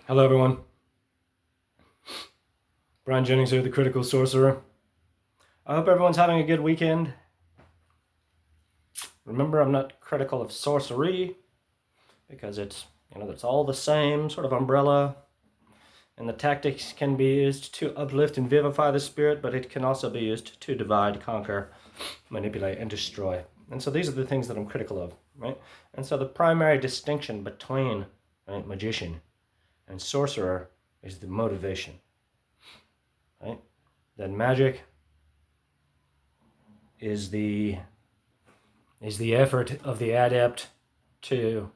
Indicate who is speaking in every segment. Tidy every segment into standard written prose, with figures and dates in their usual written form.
Speaker 1: Hello everyone, Brian Jennings here, the Critical Sorcerer. I hope everyone's having a good weekend. Remember, I'm not critical of sorcery because it's all the same sort of umbrella, and the tactics can be used to uplift and vivify the spirit, but it can also be used to divide, conquer, manipulate, and destroy. And so these are the things that I'm critical of, right? And so the primary distinction between magician and sorcerer is the motivation, right? That magic is the effort of the adept to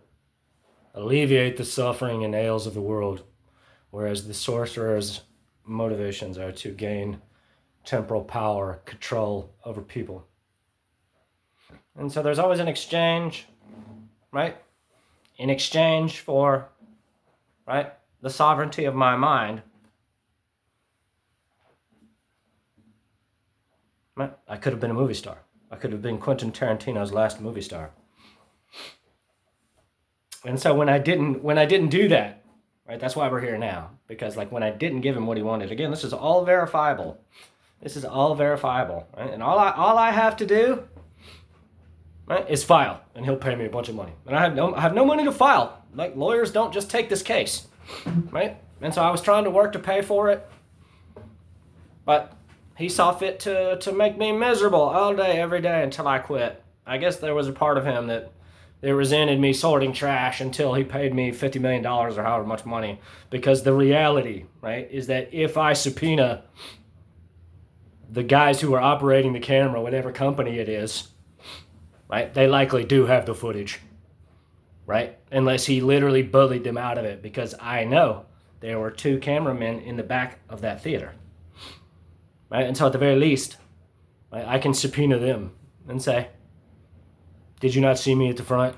Speaker 1: alleviate the suffering and ails of the world, whereas the sorcerer's motivations are to gain temporal power, control over people. And so there's always an exchange, right? In exchange for, right, the sovereignty of my mind, right? I could have been a movie star. I could have been Quentin Tarantino's last movie star. And so when I didn't do that, right, that's why we're here now. Because when I didn't give him what he wanted, again, this is all verifiable. This is all verifiable, right? And all I have to do, right, is file, and he'll pay me a bunch of money. And I have no money to file. Like, lawyers don't just take this case, right? And so I was trying to work to pay for it, but he saw fit to make me miserable all day, every day until I quit. I guess there was a part of him that resented me sorting trash until he paid me $50 million or however much money. Because the reality, right, is that if I subpoena the guys who are operating the camera, whatever company it is, right, they likely do have the footage, right? Unless he literally bullied them out of it, because I know there were 2 cameramen in the back of that theater. Right? And so at the very least, right, I can subpoena them and say, did you not see me at the front?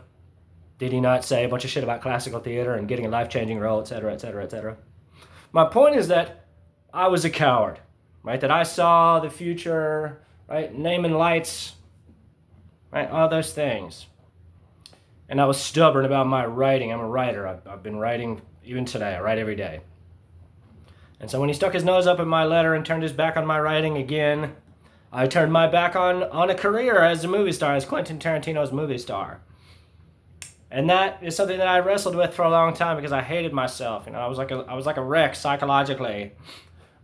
Speaker 1: Did he not say a bunch of shit about classical theater and getting a life-changing role, etc., etc., etc.? My point is that I was a coward, right? That I saw the future, right? Naming lights, right? All those things. And I was stubborn about my writing. I'm a writer. I've been writing even today. I write every day. And so when he stuck his nose up at my letter and turned his back on my writing again, I turned my back on a career as a movie star, as Quentin Tarantino's movie star. And that is something that I wrestled with for a long time because I hated myself. I was like a wreck psychologically.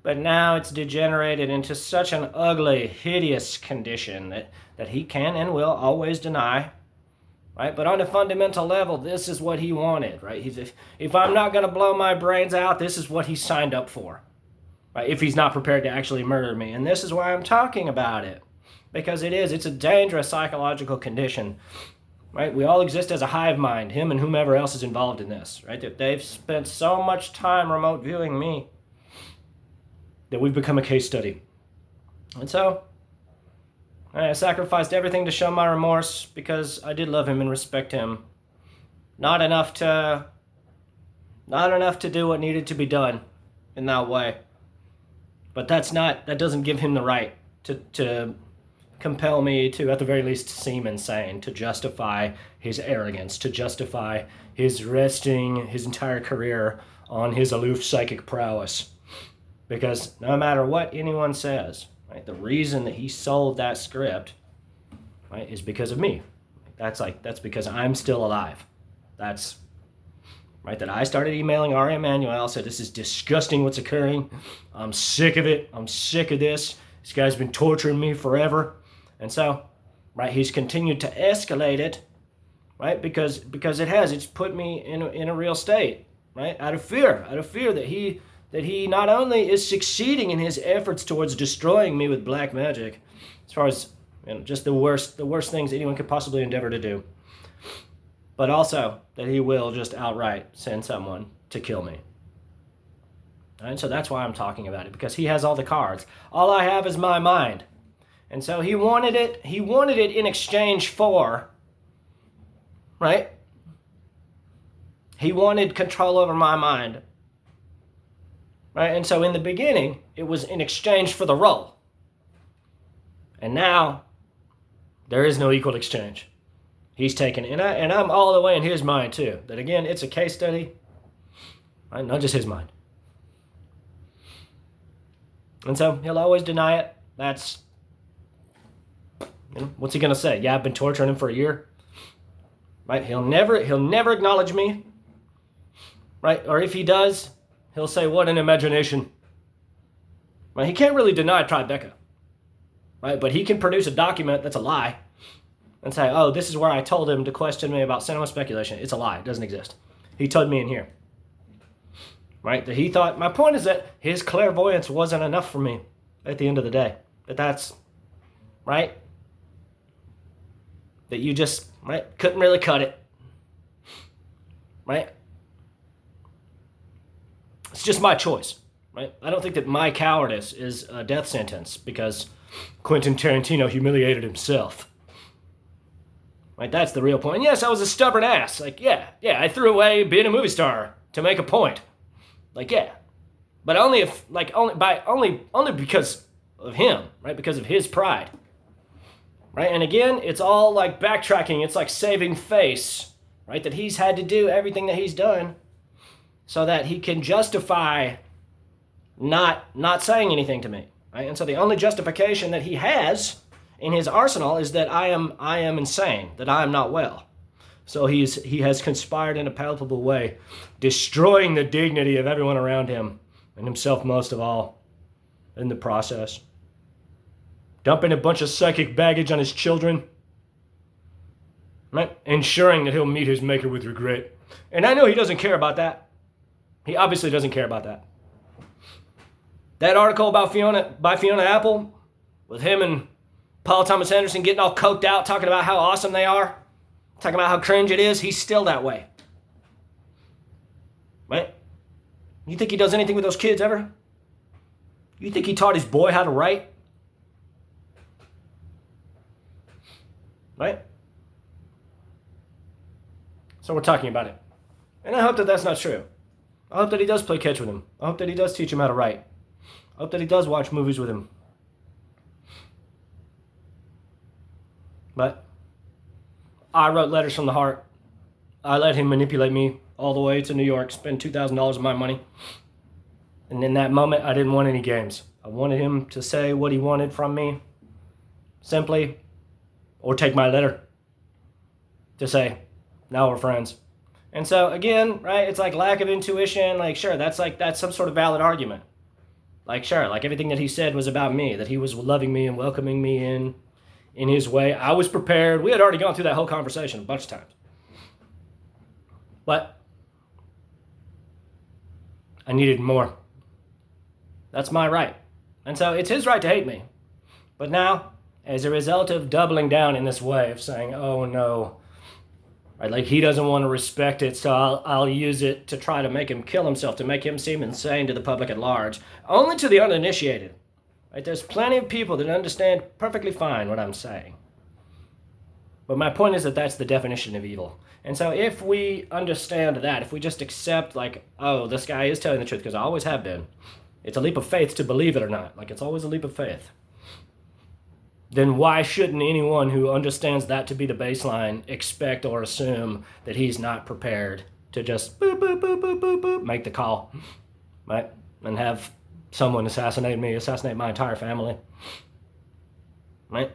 Speaker 1: But now it's degenerated into such an ugly, hideous condition that he can and will always deny. Right? But on a fundamental level, this is what he wanted, right? If I'm not going to blow my brains out, this is what he signed up for, right? If he's not prepared to actually murder me. And this is why I'm talking about it, because it's a dangerous psychological condition, right? We all exist as a hive mind, him and whomever else is involved in this, right? That they've spent so much time remote viewing me that we've become a case study. And so I sacrificed everything to show my remorse because I did love him and respect him. Not enough to do what needed to be done in that way. But that doesn't give him the right to compel me to, at the very least, seem insane, to justify his arrogance, to justify his resting his entire career on his aloof psychic prowess. Because no matter what anyone says, right, the reason that he sold that script, right, is because of me. That's because I'm still alive. That's right, that I started emailing aemanuel, said this is disgusting what's occurring. I'm sick of it. I'm sick of this. This guy's been torturing me forever. And so, right, he's continued to escalate it, right, because it's put me in a real state, right, out of fear that he not only is succeeding in his efforts towards destroying me with black magic, as far as just the worst things anyone could possibly endeavor to do, but also that he will just outright send someone to kill me. And so that's why I'm talking about it, because he has all the cards. All I have is my mind. And so he wanted it in exchange for, right? He wanted control over my mind. Right? And so in the beginning, it was in exchange for the role. And now, there is no equal exchange. He's taken, and I'm all the way in his mind too. That again, it's a case study. right? Not just his mind. And so he'll always deny it. That's, what's he gonna say? Yeah, I've been torturing him for a year. Right? He'll never acknowledge me. Right? Or if he does, he'll say, what an imagination. Right? He can't really deny Tribeca. Right? But he can produce a document that's a lie and say, oh, this is where I told him to question me about cinema speculation. It's a lie. It doesn't exist. He told me in here. Right? That he thought, my point is that his clairvoyance wasn't enough for me at the end of the day. That's, right? That you just, right, couldn't really cut it. Right? It's just my choice. Right? I don't think that my cowardice is a death sentence because Quentin Tarantino humiliated himself. Right? That's the real point. And yes, I was a stubborn ass. Like, yeah, I threw away being a movie star to make a point. Like, yeah. But only because of him, right? Because of his pride. Right? And again, it's all like backtracking. It's like saving face, right? That he's had to do everything that he's done so that he can justify not saying anything to me. Right? And so the only justification that he has in his arsenal is that I am insane, that I am not well. So he has conspired in a palpable way, destroying the dignity of everyone around him, and himself most of all, in the process. Dumping a bunch of psychic baggage on his children, right? Ensuring that he'll meet his maker with regret. And I know he doesn't care about that. He obviously doesn't care about that. That article about Fiona Apple, with him and Paul Thomas Anderson getting all coked out, talking about how awesome they are, talking about how cringe it is, he's still that way. Right? You think he does anything with those kids ever? You think he taught his boy how to write? Right? So we're talking about it. And I hope that that's not true. I hope that he does play catch with him. I hope that he does teach him how to write. I hope that he does watch movies with him. But I wrote letters from the heart. I let him manipulate me all the way to New York, spend $2,000 of my money. And in that moment, I didn't want any games. I wanted him to say what he wanted from me, simply, or take my letter to say, now we're friends. And so again, right, it's like lack of intuition. Like, sure, that's some sort of valid argument. Like, sure, like everything that he said was about me, that he was loving me and welcoming me in his way. I was prepared. We had already gone through that whole conversation a bunch of times. But I needed more. That's my right. And so it's his right to hate me. But now, as a result of doubling down in this way of saying, oh no, right, like he doesn't want to respect it, so I'll use it to try to make him kill himself, to make him seem insane to the public at large, only to the uninitiated. Right? There's plenty of people that understand perfectly fine what I'm saying. But my point is that that's the definition of evil. And so if we understand that, if we just accept like, oh, this guy is telling the truth, because I always have been, it's a leap of faith to believe it or not. Like, it's always a leap of faith. Then why shouldn't anyone who understands that to be the baseline expect or assume that he's not prepared to just boop, boop, boop, boop, boop, boop, make the call, right? And have someone assassinate me, assassinate my entire family, right?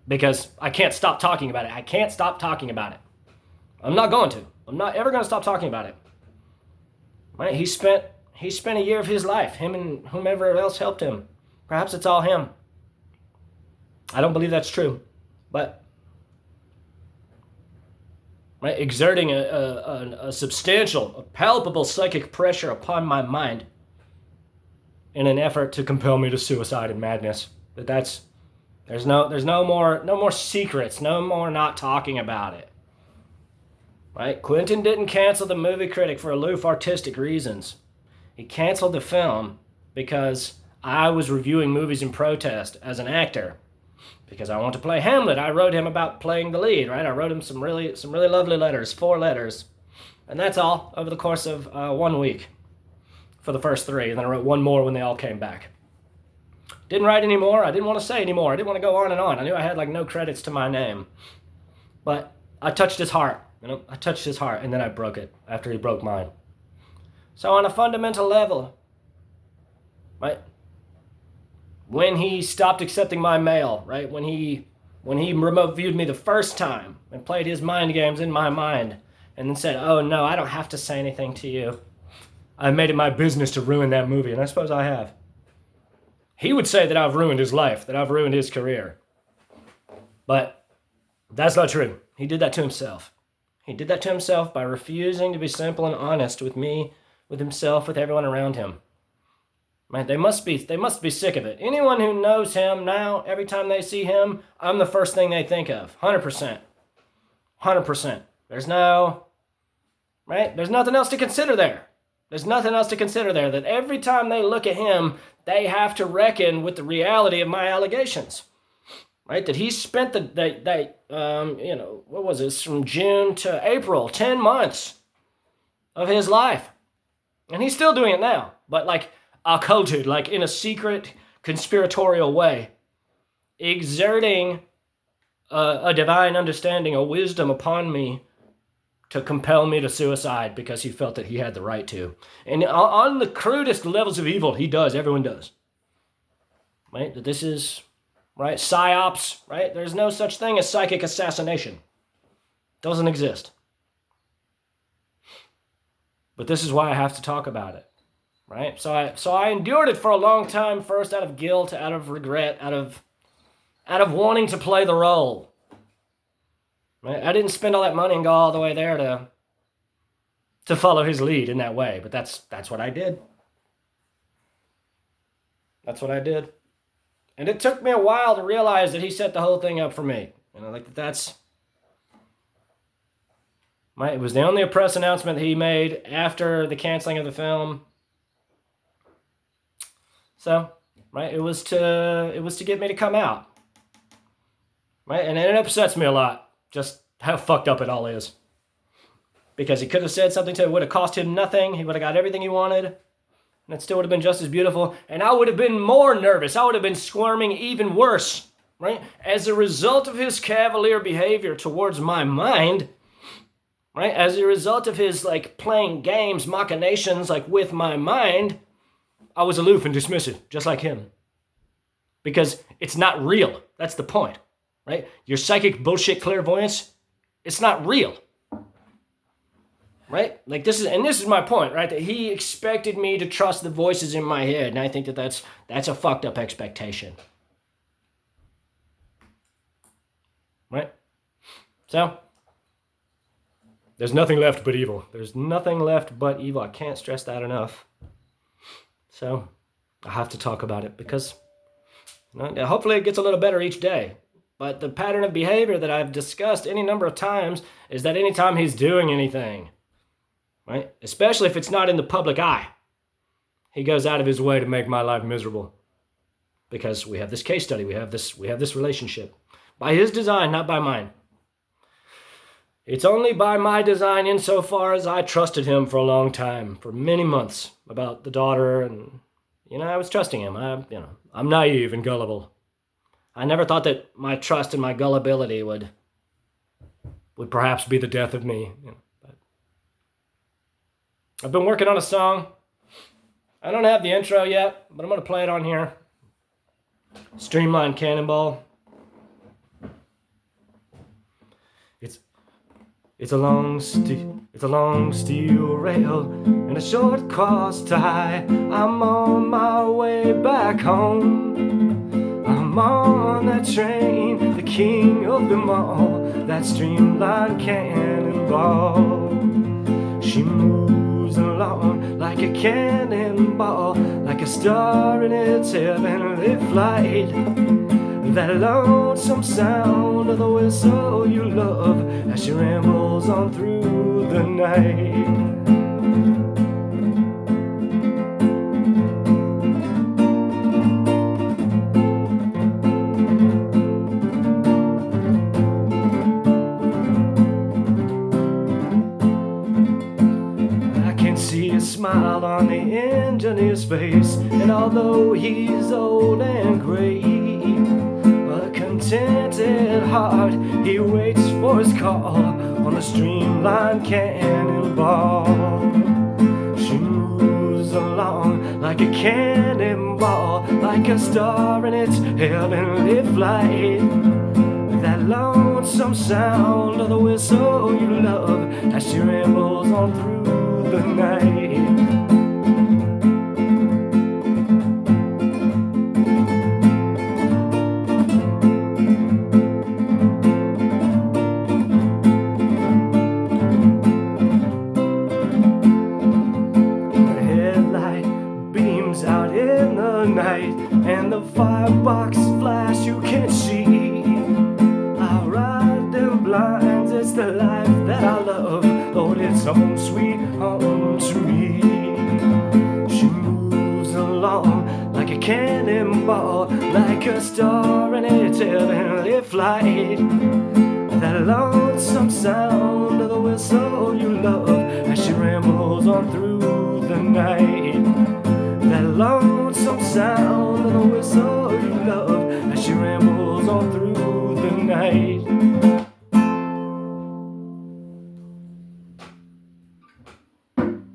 Speaker 1: Because I can't stop talking about it. I can't stop talking about it. I'm not going to. I'm not ever going to stop talking about it. Right? He spent a year of his life, him and whomever else helped him. Perhaps it's all him. I don't believe that's true. But right, exerting a substantial, a palpable psychic pressure upon my mind in an effort to compel me to suicide and madness. There's no more secrets, no more not talking about it. Right? Quentin didn't cancel the movie Critic for aloof artistic reasons. He canceled the film because I was reviewing movies in protest as an actor. Because I want to play Hamlet. I wrote him about playing the lead, right? I wrote him some really lovely letters, 4 letters. And that's all over the course of 1 week for the first 3. And then I wrote 1 more when they all came back. Didn't write any more. I didn't want to say any more. I didn't want to go on and on. I knew I had like no credits to my name. But I touched his heart. I touched his heart, and then I broke it after he broke mine. So on a fundamental level, right? When he stopped accepting my mail, right? When he remote viewed me the first time and played his mind games in my mind and then said, oh no, I don't have to say anything to you. I made it my business to ruin that movie, and I suppose I have. He would say that I've ruined his life, that I've ruined his career. But that's not true. He did that to himself. He did that to himself by refusing to be simple and honest with me, with himself, with everyone around him. Right? They must be sick of it. Anyone who knows him now, every time they see him, I'm the first thing they think of. 100%. 100%. There's nothing else to consider there. There's nothing else to consider there. That every time they look at him, they have to reckon with the reality of my allegations. Right? That he spent what was this, from June to April, 10 months of his life. And he's still doing it now. But like occulted, like in a secret, conspiratorial way. Exerting a divine understanding, a wisdom upon me to compel me to suicide because he felt that he had the right to. And on the crudest levels of evil, he does. Everyone does. Right? That this is, right, psyops, right? There's no such thing as psychic assassination. Doesn't exist. But this is why I have to talk about it. Right? So I endured it for a long time, first out of guilt, out of regret, out of wanting to play the role. Right? I didn't spend all that money and go all the way there to follow his lead in that way, but that's what I did. That's what I did. And it took me a while to realize that he set the whole thing up for me. You know, like that's right. It was the only press announcement that he made after the canceling of the film. So, right, it was to get me to come out. Right? And it upsets me a lot just how fucked up it all is. Because he could have said something that would have cost him nothing. He would have got everything he wanted. And it still would have been just as beautiful. And I would have been more nervous. I would have been squirming even worse. Right? As a result of his cavalier behavior towards my mind. Right? As a result of his like playing games, machinations like with my mind. I was aloof and dismissive, just like him. Because it's not real. That's the point, right? Your psychic bullshit clairvoyance, it's not real. Right? Like this is my point, right? That he expected me to trust the voices in my head, and I think that's a fucked up expectation. Right? So, there's nothing left but evil. There's nothing left but evil. I can't stress that enough. So, I have to talk about it because hopefully it gets a little better each day. But the pattern of behavior that I've discussed any number of times is that anytime he's doing anything, right, especially if it's not in the public eye, he goes out of his way to make my life miserable. Because we have this case study, we have this relationship. By his design, not by mine. It's only by my design insofar as I trusted him for a long time, for many months, about the daughter, and, I was trusting him. I'm naive and gullible. I never thought that my trust and my gullibility would perhaps be the death of me. But I've been working on a song. I don't have the intro yet, but I'm going to play it on here. Streamlined Cannonball. It's a long steel rail and a short cross tie. I'm on my way back home. I'm on that train, the king of them all, that streamlined cannonball. She moves along like a cannonball, like a star in its heavenly flight. That lonesome sound of the whistle you love as she rambles on through the night. I can see a smile on the engineer's face, and although he's old and gray, contented heart, he waits for his call on the streamlined cannonball. She moves like a cannonball, like a star in its heavenly flight. That lonesome sound of the whistle you love as she rambles on through the night. Out in the night, and the firebox flash you can't see. I'll ride them blinds, it's the life that I love. Lord, it's home sweet home to me. She moves along like a cannonball, like a star in its heavenly flight. That lonesome sound of the whistle you love as she rambles on through the night. That lonesome sound of the whistle you love as she rambles on through the night.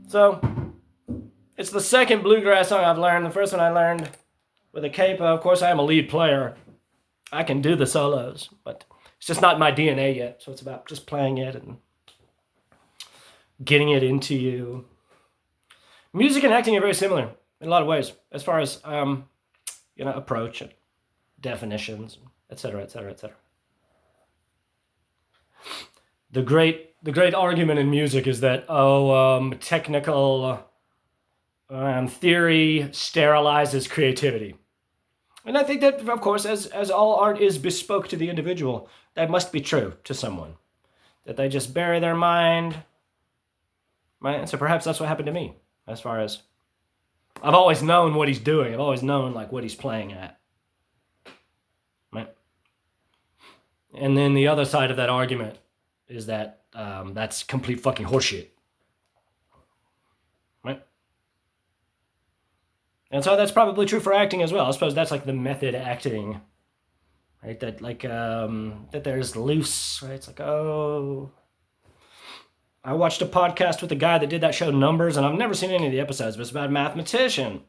Speaker 1: So, it's the second bluegrass song I've learned. The first one I learned with a capo. Of course, I am a lead player. I can do the solos, but it's just not my DNA yet. So it's about just playing it and getting it into you. Music and acting are very similar in a lot of ways, as far as approach and definitions, etc., etc., etc. The great argument in music is that technical theory sterilizes creativity, and I think that, of course, as all art is bespoke to the individual, that must be true to someone, that they just bury their mind, right? And so perhaps that's what happened to me, as far as I've always known what he's doing. I've always known like what he's playing at. Right? And then the other side of that argument is that that's complete fucking horseshit. Right? And so that's probably true for acting as well. I suppose that's like the method acting. Right? That like that there's loose, right? It's like, oh, I watched a podcast with a guy that did that show Numbers, and I've never seen any of the episodes, but it's about a mathematician.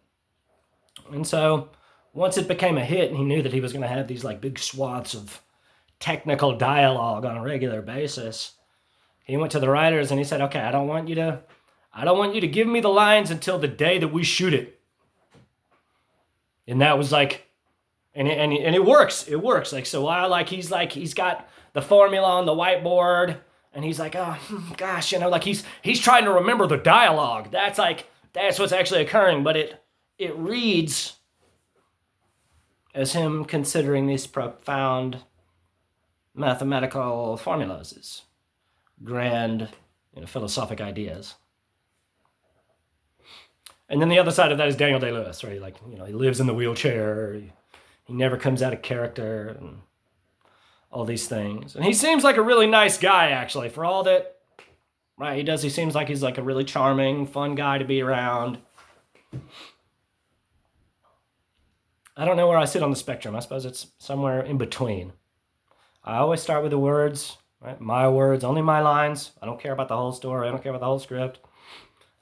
Speaker 1: And so once it became a hit and he knew that he was going to have these like big swaths of technical dialogue on a regular basis, he went to the writers and he said, okay, I don't want you to give me the lines until the day that we shoot it. And that was like, and it works. It works. Like, so while he's got the formula on the whiteboard, and he's like, oh, gosh, like he's trying to remember the dialogue. That's what's actually occurring, but it reads as him considering these profound mathematical formulas, as grand, philosophic ideas. And then the other side of that is Daniel Day-Lewis, right? Like, he lives in the wheelchair, he never comes out of character, and all these things. And he seems like a really nice guy, actually, for all that, right, he does. He seems like he's like a really charming, fun guy to be around. I don't know where I sit on the spectrum. I suppose it's somewhere in between. I always start with the words, right? My words, only my lines. I don't care about the whole story. I don't care about the whole script.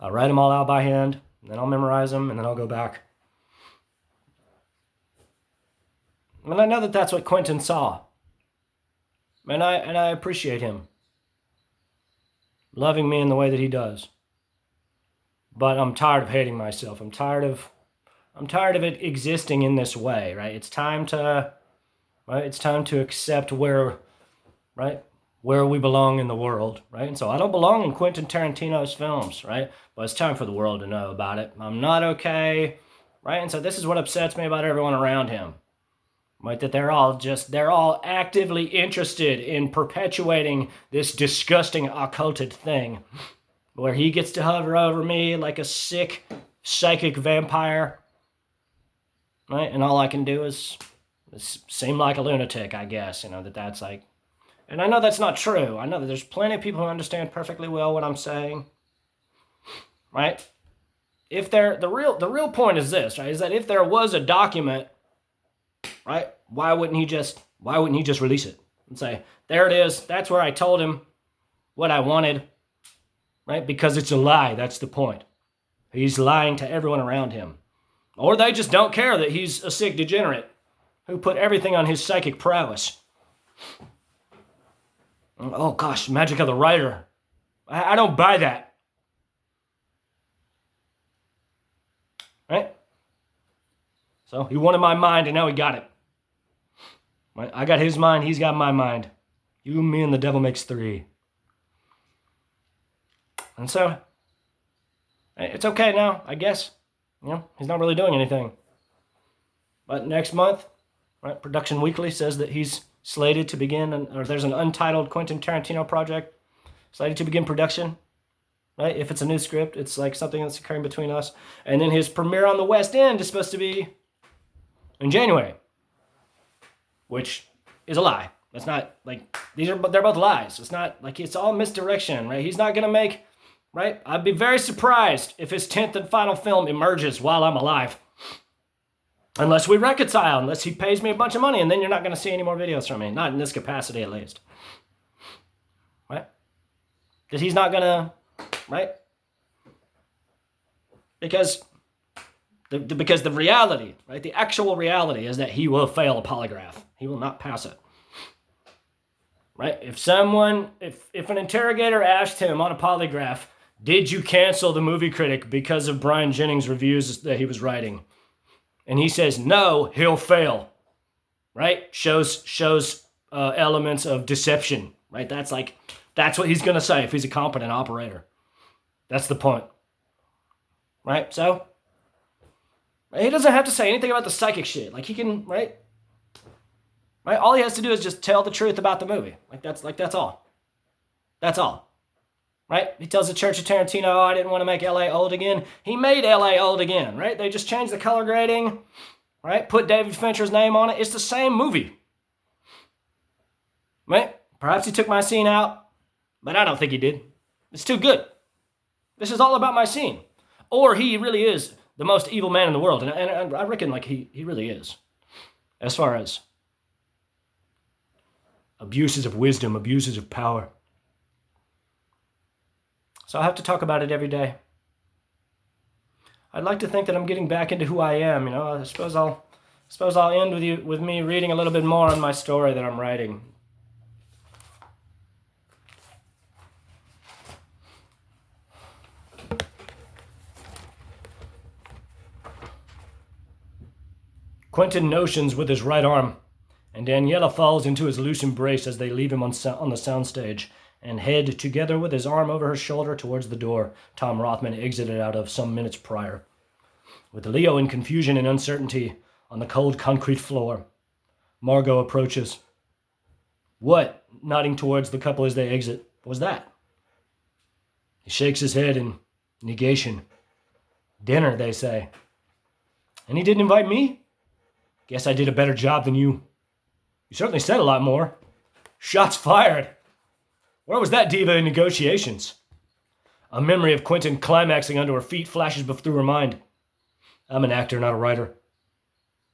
Speaker 1: I'll write them all out by hand, and then I'll memorize them, and then I'll go back. And I know that that's what Quentin saw. And I appreciate him loving me in the way that he does. But I'm tired of hating myself. I'm tired of it existing in this way, right? It's time to accept where we belong in the world, right? And so I don't belong in Quentin Tarantino's films, right? But it's time for the world to know about it. I'm not okay, right? And so this is what upsets me about everyone around him. Right, that they're all actively interested in perpetuating this disgusting occulted thing, where he gets to hover over me like a sick psychic vampire, right? And all I can do is seem like a lunatic, I guess. That's like, and I know that's not true. I know that there's plenty of people who understand perfectly well what I'm saying, right? If the real point is this, right? Is that if there was a document, right? Why wouldn't he just release it and say, there it is, that's where I told him what I wanted, right? Because it's a lie, that's the point. He's lying to everyone around him. Or they just don't care that he's a sick degenerate who put everything on his psychic prowess. Oh gosh, magic of the writer. I don't buy that. Right? So he wanted my mind and now he got it. Right? I got his mind, he's got my mind. You, me, and the devil makes three. And so, it's okay now, I guess. You know, he's not really doing anything. But next month, right, Production Weekly says that he's slated to begin, or there's an untitled Quentin Tarantino project slated to begin production. Right? If it's a new script, it's like something that's occurring between us. And then his premiere on the West End is supposed to be in January, which is a lie. That's not like they're both lies. It's not like it's all misdirection, right? He's not gonna make, right? I'd be very surprised if his 10th and final film emerges while I'm alive, unless we reconcile, unless he pays me a bunch of money, and then you're not gonna see any more videos from me, not in this capacity at least, right? Because he's not gonna. Right? Because the reality, right? The actual reality is that he will fail a polygraph. He will not pass it. Right? If an interrogator asked him on a polygraph, did you cancel the movie Critic because of Brian Jennings' reviews that he was writing? And he says no, he'll fail. Right? Shows elements of deception. Right? That's what he's gonna say if he's a competent operator. That's the point. Right? So, he doesn't have to say anything about the psychic shit. Like, he can, right? Right? All he has to do is just tell the truth about the movie. That's all. That's all. Right? He tells the Church of Tarantino, oh, I didn't want to make LA old again. He made LA old again, right? They just changed the color grading, right? Put David Fincher's name on it. It's the same movie. Right? Perhaps he took my scene out, but I don't think he did. It's too good. This is all about my scene. Or he really is the most evil man in the world. And I reckon like he really is. As far as abuses of wisdom, abuses of power. So I have to talk about it every day. I'd like to think that I'm getting back into who I am, you know. I suppose I'll end with me reading a little bit more on my story that I'm writing. Quentin notions with his right arm, and Daniela falls into his loose embrace as they leave him on the soundstage and head together with his arm over her shoulder towards the door Tom Rothman exited out of some minutes prior. With Leo in confusion and uncertainty on the cold concrete floor, Margot approaches. What, nodding towards the couple as they exit, was that? He shakes his head in negation. Dinner, they say. And he didn't invite me? Guess I did a better job than you. You certainly said a lot more. Shots fired. Where was that diva in negotiations? A memory of Quentin climaxing under her feet flashes through her mind. I'm an actor, not a writer.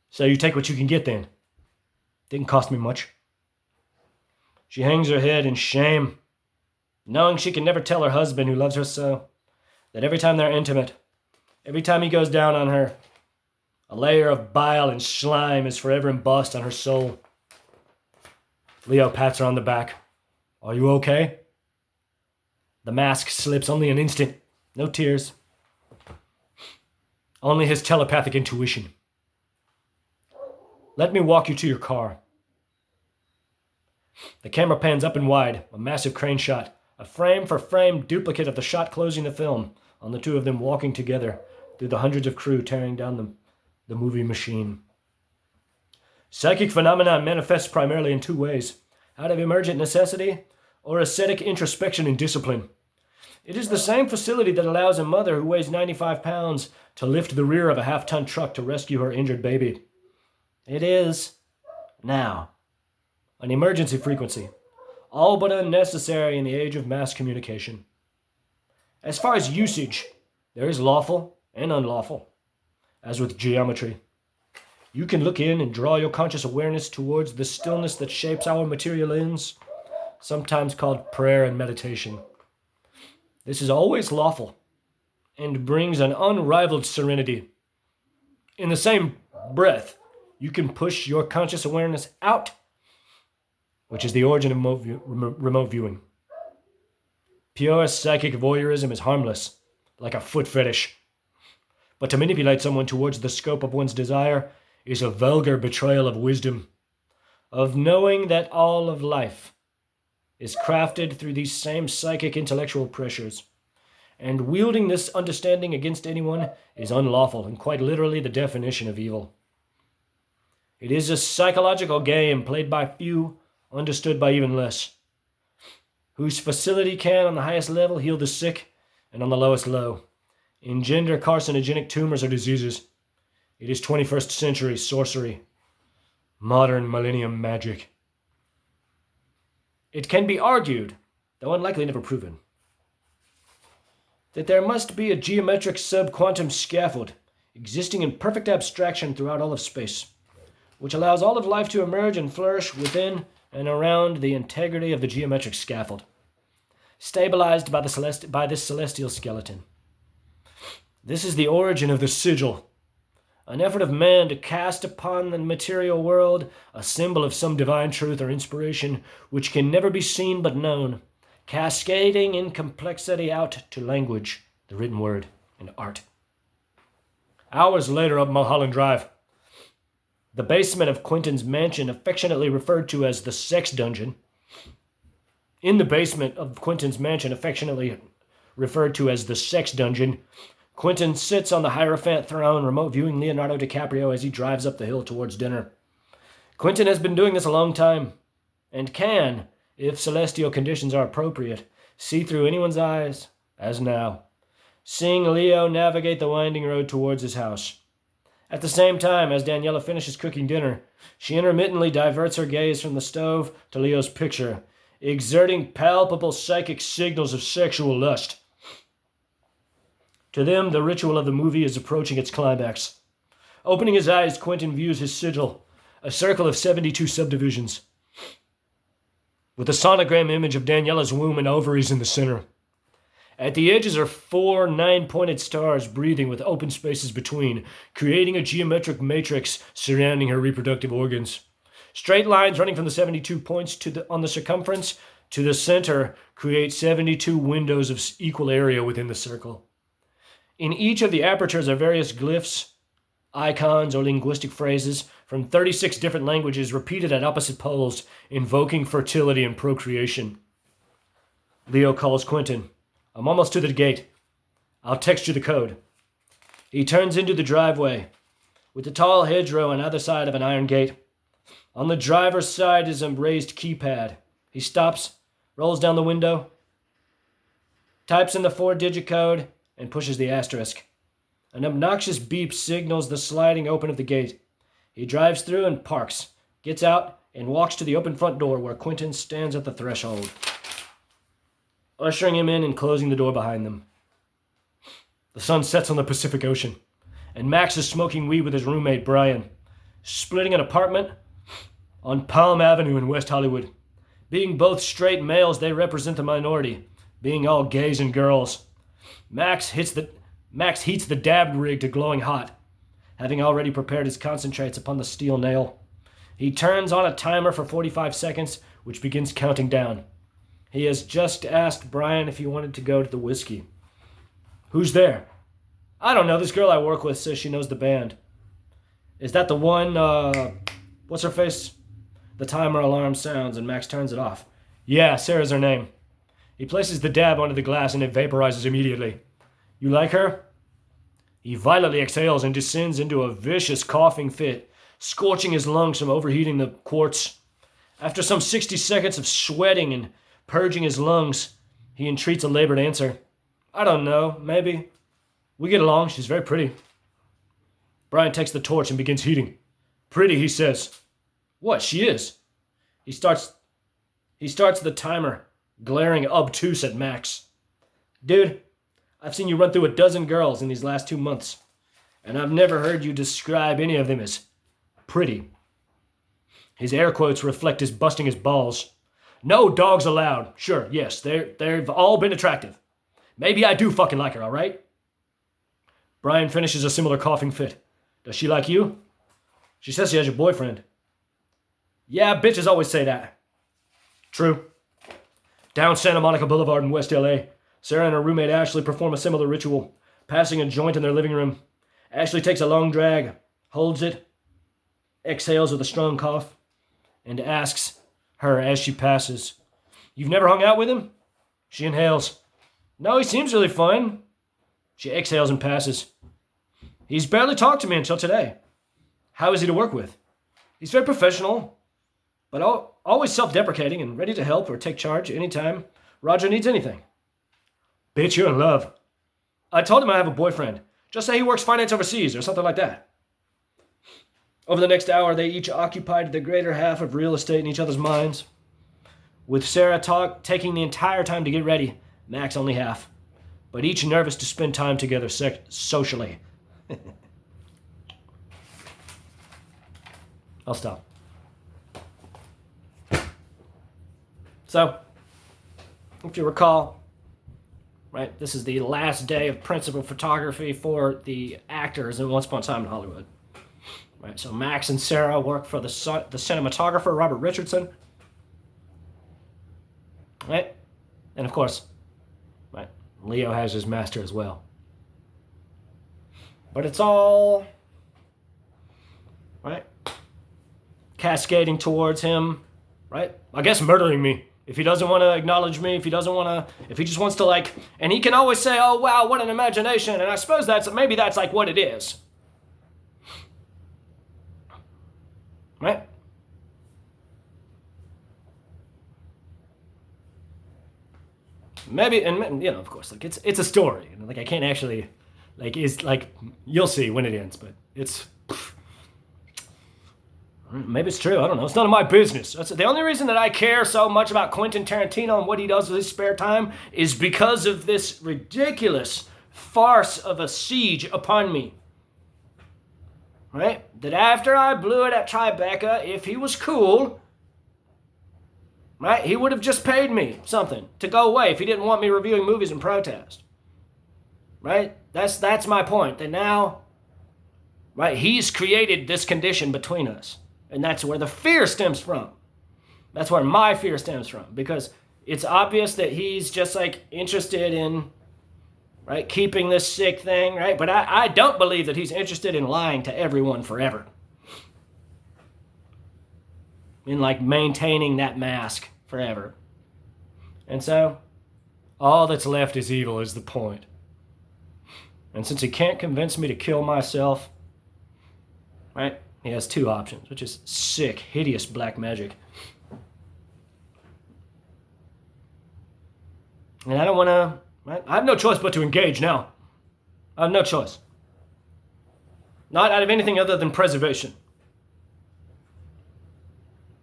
Speaker 1: So you take what you can get then. Didn't cost me much. She hangs her head in shame, knowing she can never tell her husband who loves her so, that every time they're intimate, every time he goes down on her, a layer of bile and slime is forever embossed on her soul. Leo pats her on the back. Are you okay? The mask slips only an instant. No tears. Only his telepathic intuition. Let me walk you to your car. The camera pans up and wide, a massive crane shot, a frame-for-frame duplicate of the shot closing the film, on the two of them walking together through the hundreds of crew tearing down the movie machine. Psychic phenomena manifests primarily in two ways, out of emergent necessity or ascetic introspection and discipline. It is the same facility that allows a mother who weighs 95 pounds to lift the rear of a half-ton truck to rescue her injured baby. It is, now, an emergency frequency, all but unnecessary in the age of mass communication. As far as usage, there is lawful and unlawful. As with geometry, you can look in and draw your conscious awareness towards the stillness that shapes our material ends, sometimes called prayer and meditation. This is always lawful and brings an unrivaled serenity. In the same breath, you can push your conscious awareness out, which is the origin of remote viewing. Pure psychic voyeurism is harmless, like a foot fetish. But to manipulate someone towards the scope of one's desire is a vulgar betrayal of wisdom, of knowing that all of life is crafted through these same psychic intellectual pressures. And wielding this understanding against anyone is unlawful and quite literally the definition of evil. It is a psychological game played by few, understood by even less, whose facility can, on the highest level, heal the sick, and on the lowest low, engender carcinogenic tumors or diseases. It is 21st century sorcery, modern millennium magic. It can be argued, though unlikely never proven, that there must be a geometric subquantum scaffold existing in perfect abstraction throughout all of space, which allows all of life to emerge and flourish within and around the integrity of the geometric scaffold, stabilized by this celestial skeleton. This is the origin of the sigil, an effort of man to cast upon the material world a symbol of some divine truth or inspiration which can never be seen but known, cascading in complexity out to language, the written word, and art. Hours later up Mulholland Drive, the basement of Quentin's mansion, affectionately referred to as the sex dungeon. In the basement of Quentin's mansion, affectionately referred to as the sex dungeon, Quentin sits on the Hierophant throne, remote viewing Leonardo DiCaprio as he drives up the hill towards dinner. Quentin has been doing this a long time, and can, if celestial conditions are appropriate, see through anyone's eyes, as now, seeing Leo navigate the winding road towards his house. At the same time, as Daniela finishes cooking dinner, she intermittently diverts her gaze from the stove to Leo's picture, exerting palpable psychic signals of sexual lust. To them, the ritual of the movie is approaching its climax. Opening his eyes, Quentin views his sigil, a circle of 72 subdivisions, with a sonogram image of Daniela's womb and ovaries in the center. At the edges are 4 9-pointed stars breathing with open spaces between, creating a geometric matrix surrounding her reproductive organs. Straight lines running from the 72 points on the circumference to the center create 72 windows of equal area within the circle. In each of the apertures are various glyphs, icons, or linguistic phrases from 36 different languages repeated at opposite poles, invoking fertility and procreation. Leo calls Quentin. I'm almost to the gate. I'll text you the code. He turns into the driveway, with the tall hedgerow on either side of an iron gate. On the driver's side is a raised keypad. He stops, rolls down the window, types in the 4-digit code, and pushes the asterisk. An obnoxious beep signals the sliding open of the gate. He drives through and parks, gets out, and walks to the open front door where Quentin stands at the threshold, ushering him in and closing the door behind them. The sun sets on the Pacific Ocean, and Max is smoking weed with his roommate, Brian, splitting an apartment on Palm Avenue in West Hollywood. Being both straight males, they represent the minority, being all gays and girls. Max heats the dabbed rig to glowing hot, having already prepared his concentrates upon the steel nail. He turns on a timer for 45 seconds, which begins counting down. He has just asked Brian if he wanted to go to the whiskey. Who's there? I don't know. This girl I work with says she knows the band. Is that the one, what's her face? The timer alarm sounds and Max turns it off. Yeah, Sarah's her name. He places the dab onto the glass and it vaporizes immediately. You like her? He violently exhales and descends into a vicious coughing fit, scorching his lungs from overheating the quartz. After some 60 seconds of sweating and purging his lungs, he entreats a labored answer. I don't know, maybe. We get along, she's very pretty. Brian takes the torch and begins heating. Pretty, he says. What, she is? He starts the timer, glaring obtuse at Max. Dude, I've seen you run through a dozen girls in these last 2 months, and I've never heard you describe any of them as pretty. His air quotes reflect his busting his balls. No dogs allowed. Sure, yes, they've all been attractive. Maybe I do fucking like her, all right? Brian finishes a similar coughing fit. Does she like you? She says she has your boyfriend. Yeah, bitches always say that. True. Down Santa Monica Boulevard in West LA, Sarah and her roommate Ashley perform a similar ritual, passing a joint in their living room. Ashley takes a long drag, holds it, exhales with a strong cough, and asks her as she passes, "You've never hung out with him?" She inhales. "No, he seems really fun." She exhales and passes. "He's barely talked to me until today." "How is he to work with?" "He's very professional, but always self-deprecating and ready to help or take charge anytime Roger needs anything." "Bitch, you're in love." "I told him I have a boyfriend. Just say he works finance overseas or something like that." Over the next hour, they each occupied the greater half of real estate in each other's minds. With Sarah taking the entire time to get ready, Max only half, but each nervous to spend time together socially. I'll stop. So, if you recall, right, this is the last day of principal photography for the actors in Once Upon a Time in Hollywood. Right, so Max and Sarah work for the cinematographer, Robert Richardson. Right? And of course, right, Leo has his master as well. But it's all, right, cascading towards him, right? I guess murdering me. If he doesn't want to acknowledge me, if he just wants to like, and he can always say, "Oh wow, what an imagination," and I suppose maybe that's like what it is. Right? Maybe, and of course, like it's a story. Like I can't actually, like it's like you'll see when it ends, but it's maybe it's true. I don't know. It's none of my business. That's the only reason that I care so much about Quentin Tarantino and what he does with his spare time is because of this ridiculous farce of a siege upon me. Right? That after I blew it at Tribeca, if he was cool, right, he would have just paid me something to go away if he didn't want me reviewing movies in protest. Right? That's my point. That now, right, he's created this condition between us. And that's where the fear stems from. That's where my fear stems from. Because it's obvious that he's just like interested in, right, keeping this sick thing, right? But I don't believe that he's interested in lying to everyone forever. In like maintaining that mask forever. And so, all that's left is evil is the point. And since he can't convince me to kill myself, right, he has two options, which is sick, hideous black magic. And I don't want to, right? I have no choice but to engage now. I have no choice. Not out of anything other than preservation.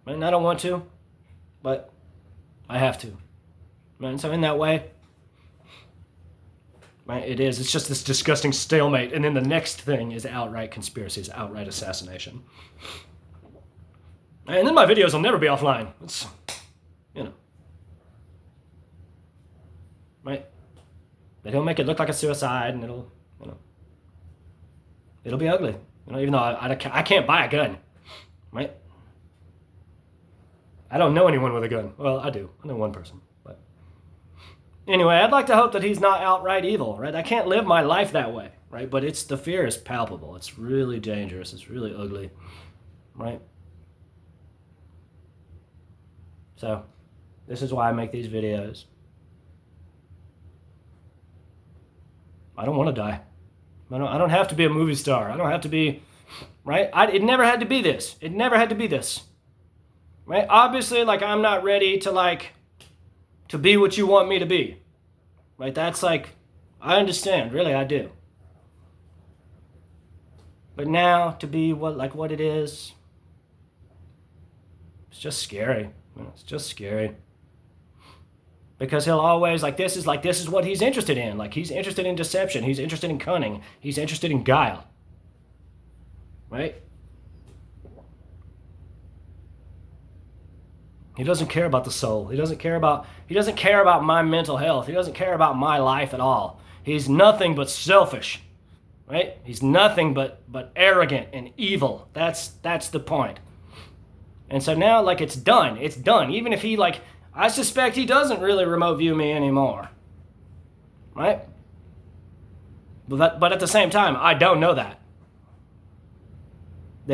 Speaker 1: And I don't want to, but I have to. And so in that way, right, it's just this disgusting stalemate. And then the next thing is outright conspiracy, is outright assassination. And then my videos will never be offline. It's, right? But he'll make it look like a suicide, and it'll be ugly. Even though I can't buy a gun, right? I don't know anyone with a gun. Well, I do. I know one person. But anyway, I'd like to hope that he's not outright evil, right? I can't live my life that way, right? But the fear is palpable. It's really dangerous. It's really ugly, right? So, this is why I make these videos. I don't want to die. I don't have to be a movie star. I don't have to be, right? It never had to be this. It never had to be this. Right? Obviously, like, I'm not ready to be what you want me to be. Right? That's like, I understand. Really, I do. But now, to be what it is, it's just scary. It's just scary. Because he'll always, this is what he's interested in. Like, he's interested in deception. He's interested in cunning. He's interested in guile. Right? He doesn't care about the soul. He doesn't care about my mental health. He doesn't care about my life at all. He's nothing but selfish. right? He's nothing but arrogant and evil. That's the point. And so now, like, it's done. It's done. Even if he, like, I suspect he doesn't really remote view me anymore, right? But at the same time, I don't know that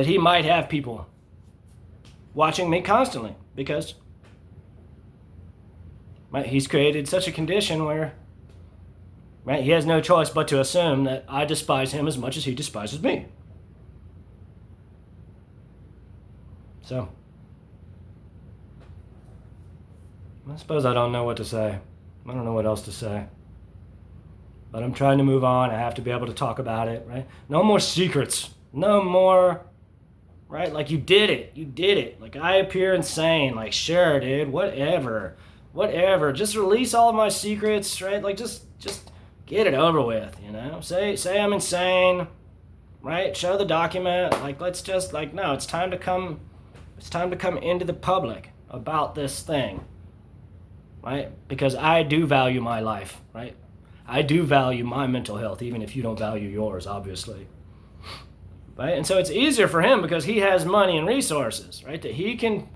Speaker 1: he might have people watching me constantly because, right, he's created such a condition where, right, he has no choice but to assume that I despise him as much as he despises me. So, I suppose I don't know what to say. I don't know what else to say. But I'm trying to move on. I have to be able to talk about it, right? No more secrets. No more, right? Like, you did it. You did it. Like, I appear insane. Like, sure, dude. Whatever. Just release all of my secrets, right? Like, just get it over with, you know? Say I'm insane, right? Show the document. Like, let's just, like, no, it's time to come into the public about this thing, right? Because I do value my life, right? I do value my mental health, even if you don't value yours, obviously. Right? And so it's easier for him because he has money and resources, right? That he can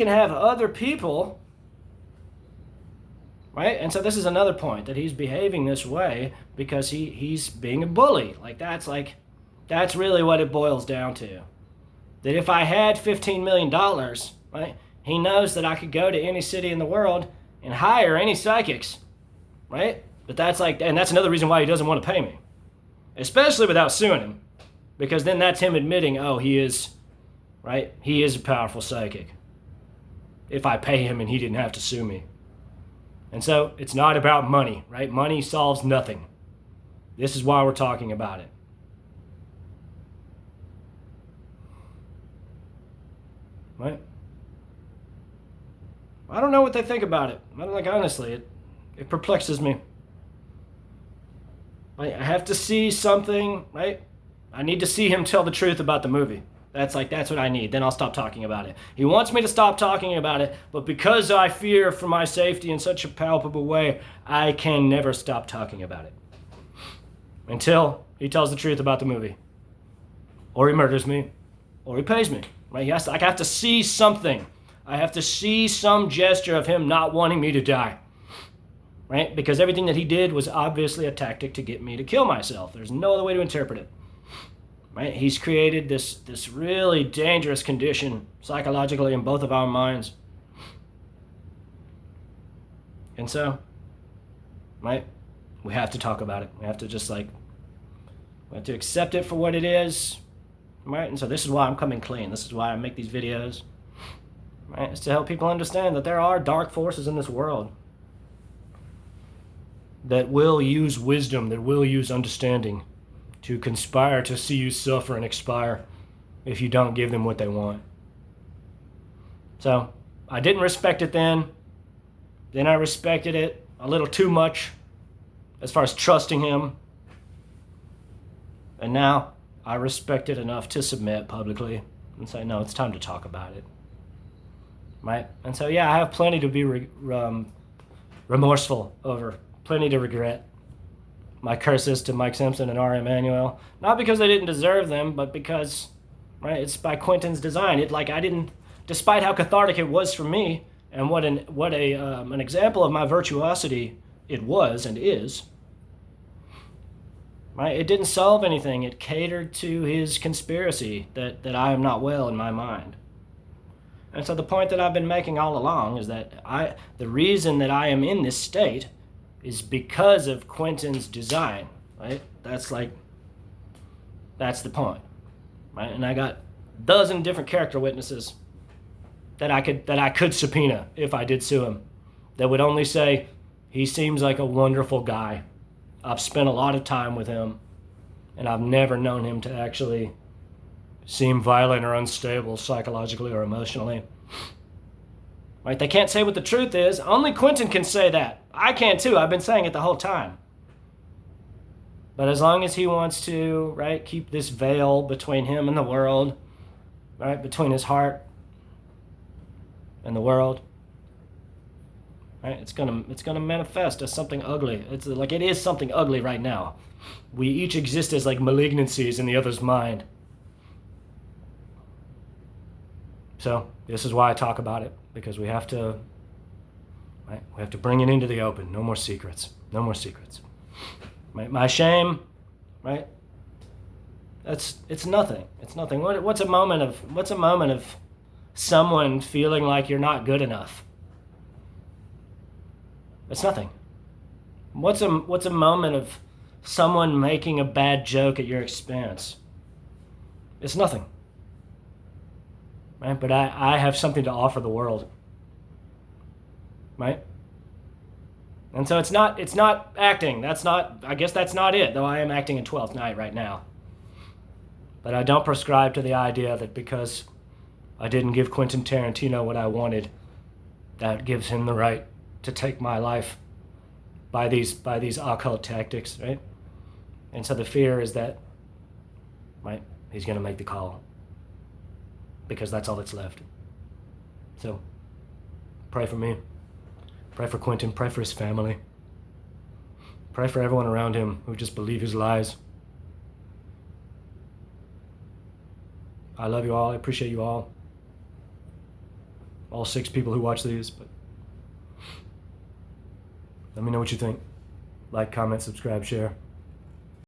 Speaker 1: have other people, right? And so this is another point, that he's behaving this way because he's being a bully. That's really what it boils down to. That if I had $15 million, right, he knows that I could go to any city in the world and hire any psychics, right? But that's another reason why he doesn't want to pay me, especially without suing him, because then that's him admitting, oh, he is, right? He is a powerful psychic. If I pay him and he didn't have to sue me. And so it's not about money, right? Money solves nothing. This is why we're talking about it. Right? I don't know what they think about it. Honestly, it perplexes me. I have to see something, right? I need to see him tell the truth about the movie. That's what I need. Then I'll stop talking about it. He wants me to stop talking about it, but because I fear for my safety in such a palpable way, I can never stop talking about it. Until he tells the truth about the movie. Or he murders me. Or he pays me. Right? I have to see something. I have to see some gesture of him not wanting me to die. Right? Because everything that he did was obviously a tactic to get me to kill myself. There's no other way to interpret it. Right? He's created this really dangerous condition psychologically in both of our minds. And so, right, we have to talk about it. We have to we have to accept it for what it is. Right? And so this is why I'm coming clean. This is why I make these videos. Right? It's to help people understand that there are dark forces in this world that will use wisdom, that will use understanding to conspire to see you suffer and expire if you don't give them what they want. So I didn't respect it then. Then I respected it a little too much as far as trusting him. And now I respect it enough to submit publicly and say, no, it's time to talk about it. Right? And so, yeah, I have plenty to be remorseful over, plenty to regret. My curses to Mike Simpson and aemanuel, not because I didn't deserve them, but because, right, it's by Quentin's design. Despite how cathartic it was for me, and what an example of my virtuosity it was and is, right, it didn't solve anything. It catered to his conspiracy that I am not well in my mind. And so the point that I've been making all along is that the reason that I am in this state is because of Quentin's design, right? That's the point, right? And I got a dozen different character witnesses that I could subpoena if I did sue him, that would only say, he seems like a wonderful guy. I've spent a lot of time with him, and I've never known him to actually seem violent or unstable psychologically or emotionally. Right? They can't say what the truth is. Only Quentin can say that. I can too. I've been saying it the whole time. But as long as he wants to, right, keep this veil between him and the world, right, between his heart and the world, right? It's gonna manifest as something ugly. It's like it is something ugly right now. We each exist as like malignancies in the other's mind. So this is why I talk about it, because we have to, right? We have to bring it into the open. No more secrets. No more secrets. My shame, right? It's nothing. It's nothing. What's a moment of someone feeling like you're not good enough? It's nothing. What's a moment of someone making a bad joke at your expense? It's nothing. Right? But I have something to offer the world. Right? And so it's not acting. I guess that's not it, though I am acting in 12th Night right now. But I don't prescribe to the idea that because I didn't give Quentin Tarantino what I wanted, that gives him the right to take my life by these occult tactics, right? And so the fear is that, right, he's going to make the call, because that's all that's left. So pray for me. Pray for Quentin. Pray for his family. Pray for everyone around him who just believe his lies. I love you all. I appreciate you all. All 6 people who watch these. But let me know what you think. Like, comment, subscribe, share.